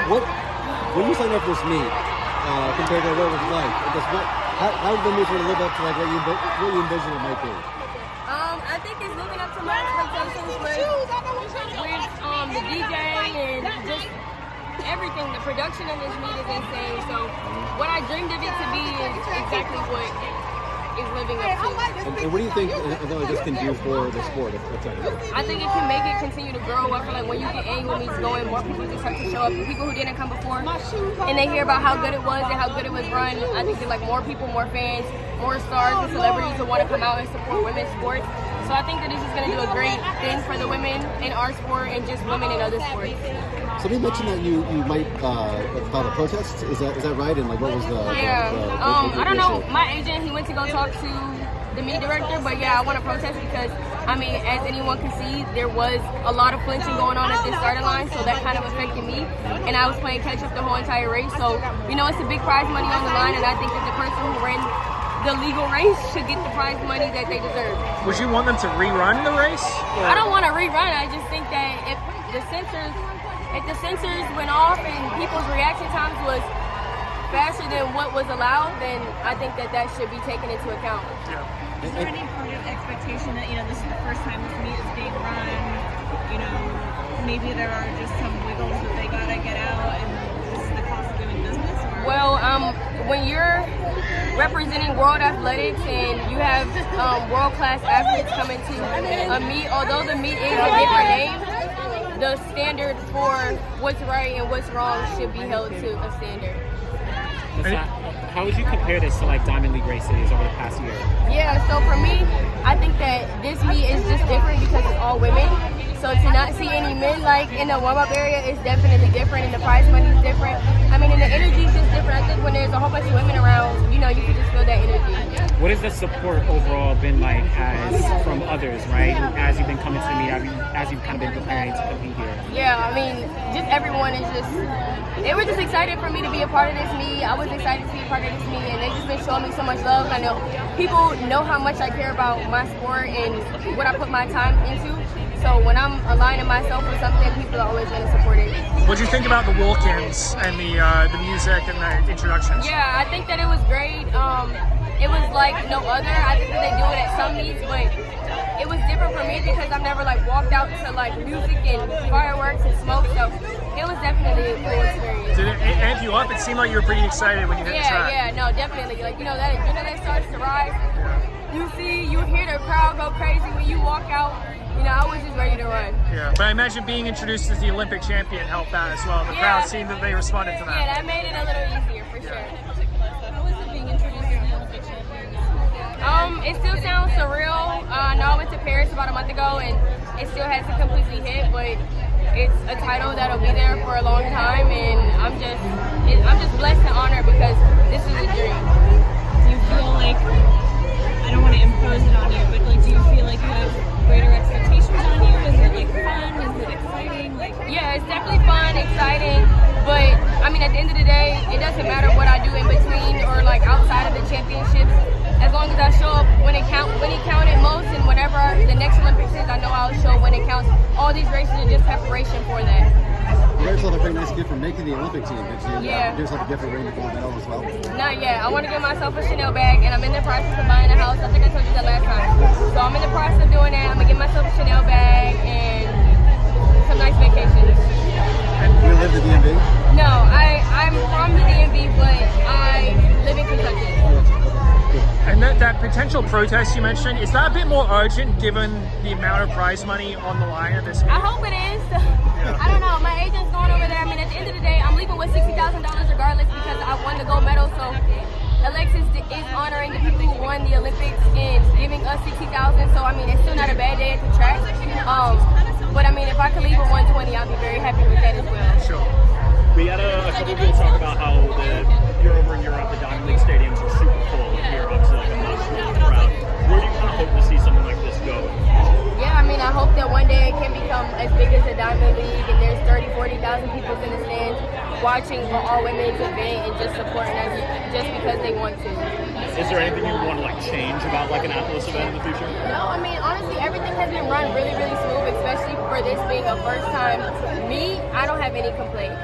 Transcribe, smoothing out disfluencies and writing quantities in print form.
What when you signed up for this meet compared to what it was like? I guess how did the meet sort of live up to like what you envisioned it might be? I think it's living up to my expectations with the DJ and just everything. The production of this meet is insane. So what I dreamed of it to be is exactly what is living up to. And what do you think this can do for the sport? I think it can make it continue to grow. I feel like when you get annual meets going, more people just start to show up. People who didn't come before, and they hear about how good it was and how good it was run. I think there's like more people, more fans, more stars and celebrities who want to come out and support women's sports. So I think that this is going to do a great thing for the women in our sport and just women in other sports. So you mentioned that you might file a protest. Is that right? And like, what was the? Yeah. I don't know. My agent, he went to go talk to the meet director, but yeah, I want to protest because I mean, as anyone can see, there was a lot of flinching going on at this starting line, so that kind of affected me. And I was playing catch up the whole entire race. So you know, it's a big prize money on the line, and I think that the person who ran the legal race should get the prize money that they deserve. Would you want them to rerun the race? Or? I don't want to rerun. I just think that if the sensors went off and people's reaction times was faster than what was allowed, then I think that should be taken into account. Yeah. Is there any part of expectation that, you know, this is the first time this meet is being run, you know, maybe there are just some wiggles that they gotta get out and this is the cost of doing business? Or? Well, when you're representing world athletics and you have world-class athletes coming to a meet, although the meet is a different name, the standard for what's right and what's wrong should be held to a standard. How would you compare this to like Diamond League races over the past year? Yeah, so for me, I think that this meet is just different because it's all women. So to not see any men like in the warm-up area is definitely different, and the prize money is different. I mean, and the energy is just different. I think when there's a whole bunch of women around, you know, you can just feel that energy. What has the support overall been like from others, right? As you've been coming to the meet, as you've kind of been preparing to compete here? Yeah, I mean, just everyone is just, they were just excited for me to be a part of this meet. I was excited to be a part of this meet, and they've just been showing me so much love. I know people know how much I care about my sport and what I put my time into. So when I'm aligning myself with something, people are always going to support it. What do you think about the walk-ins and the music and the introductions? Yeah, I think that it was great. It was like no other. I think that they do it at some meets, but it was different for me because I've never like walked out to like music and fireworks and smoke. So it was definitely a cool experience. Did it amp you up? It seemed like you were pretty excited when you hit the track. Yeah, no, definitely. Like, you know, that adrenaline starts to rise. You hear the crowd go crazy when you walk out. You know, I was just ready to run. Yeah, but I imagine being introduced as the Olympic champion helped that as well. The crowd seemed that they responded to that. Yeah, that made it a little easier for sure. How was it being introduced as the Olympic champion? It still sounds surreal. I know I went to Paris about a month ago and it still hasn't completely hit, but it's a title that'll be there for a long time, and I'm just blessed and honored because this is a dream. Do you feel like, I don't want to impose it on you, but like, do you feel like you have greater expectations on you? Is it like fun? Is it exciting? Like, yeah, it's definitely fun, exciting, but I mean, at the end of the day, it doesn't matter what I do in between or like outside of the championships. As long as I show up when it counted most, and whenever the next Olympics is, I know I'll show when it counts. All these races are just preparation for that. You guys had a very nice gift for making the Olympic team. Did you give yourself a gift for winning the gold medal as well? Not yet. I want to give myself a Chanel bag, and I'm in the process of buying a house. I think I told you that last time. So I'm in the process of doing that. I'm going to give myself a Chanel bag and some nice vacations. You live in the DMV? No, I'm from the DMV, but I live in Kentucky. And that potential protest you mentioned, is that a bit more urgent given the amount of prize money on the line at this meet? I hope it is. I don't know. My agent's going over there. I mean, at the end of the day, I'm leaving with $60,000 regardless because I won the gold medal. So Alexis is honoring the people who won the Olympics and giving us $60,000. So I mean, it's still not a bad day at the track. But I mean, if I could leave with 120, I'd be very happy with that as well. Sure. We had a couple people talk about how you're over in Europe, the Diamond League stadiums are super full. Here, obviously, like a much smaller crowd. Where do you kind of hope to see something like this go? Yeah, I mean, I hope that one day it can become as big as the Diamond League, and there's 30,000, 40,000 people in the stands watching an all-women's event and just supporting us just because they want to. Is there anything you want to like change about like an Athlos event in the future? No, I mean, honestly, everything has been run really, really smooth, especially for this being a first time meet. I don't have any complaints.